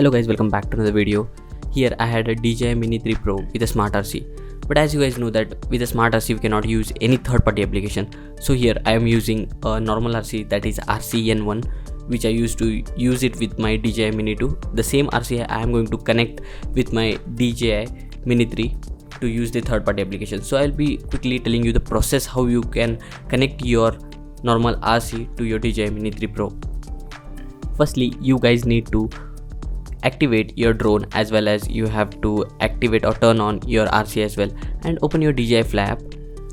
Hello guys, welcome back to another video. Here I had a DJI Mini 3 Pro with a smart RC. But as you guys know that with a smart RC we cannot use any third-party application. So here I am using a normal RC, that is RCN1, which I used to use it with my DJI Mini 2. The same RC I am going to connect with my DJI Mini 3 to use the third-party application. So I'll be quickly telling you the process how you can connect your normal RC to your DJI Mini 3 Pro. Firstly, you guys need to activate your drone, as well as you have to activate or turn on your RC as well, and open your DJI flap.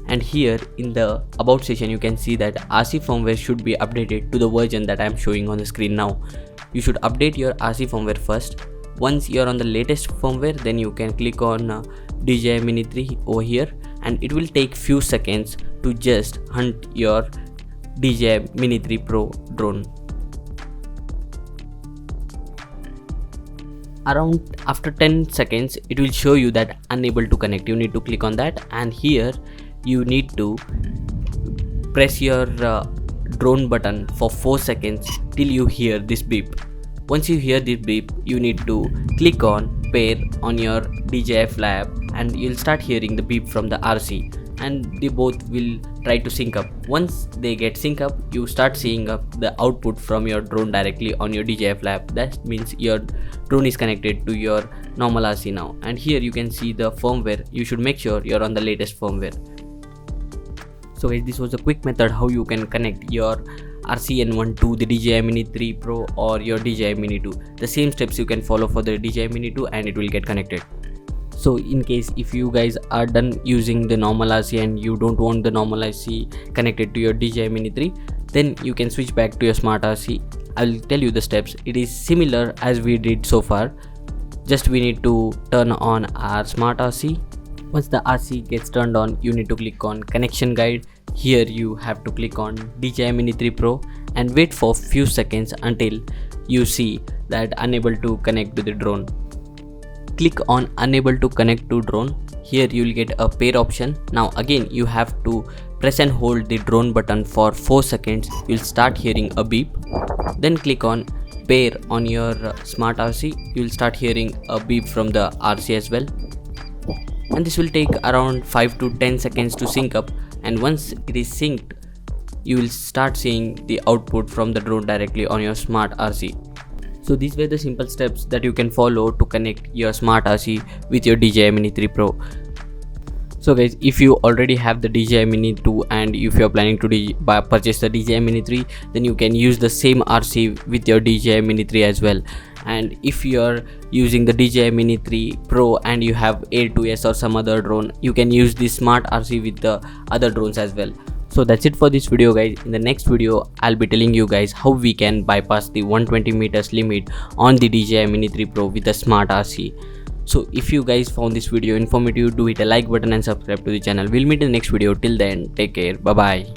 And here in the about section you can see that RC firmware should be updated to the version that I am showing on the screen now. You should update your RC firmware first. Once you are on the latest firmware, then you can click on DJI Mini 3 over here, and it will take few seconds to just hunt your DJI Mini 3 Pro drone. Around after 10 seconds it will show you that unable to connect. You need to click on that, and here you need to press your drone button for 4 seconds till you hear this beep. Once you hear this beep, you need to click on pair on your DJI flap, and you'll start hearing the beep from the RC, and they both will try to sync up. Once they get sync up, you start seeing up the output from your drone directly on your DJI flap. That means your drone is connected to your normal RC now. And here you can see the firmware. You should make sure you're on the latest firmware. So guys, this was a quick method how you can connect your RCN1 to the DJI Mini 3 Pro or your DJI Mini 2. The same steps you can follow for the DJI Mini 2 and it will get connected. So in case if you guys are done using the normal RC and you don't want the normal RC connected to your DJI Mini 3, then you can switch back to your smart RC. I'll tell you the steps. It is similar as we did so far. Just we need to turn on our smart RC. Once the RC gets turned on, you need to click on connection guide. Here you have to click on DJI Mini 3 Pro and wait for few seconds until you see that unable to connect to the drone. Click on unable to connect to drone. Here you will get a pair option. Now again you have to press and hold the drone button for 4 seconds. You'll start hearing a beep. Then click on pair on your smart RC. You'll start hearing a beep from the RC as well. And this will take around 5 to 10 seconds to sync up. And once it is synced, you will start seeing the output from the drone directly on your smart RC. So these were the simple steps that you can follow to connect your smart RC with your DJI Mini 3 Pro. So guys, if you already have the DJI Mini 2 and if you are planning to purchase the DJI Mini 3, then you can use the same RC with your DJI Mini 3 as well. And if you are using the DJI Mini 3 Pro and you have Air 2S or some other drone, you can use the smart RC with the other drones as well. So that's it for this video guys. In the next video I'll be telling you guys how we can bypass the 120 meters limit on the DJI Mini 3 Pro with a smart RC. So if you guys found this video informative, do hit a like button and subscribe to the channel. We'll meet in the next video. Till then, take care. Bye bye.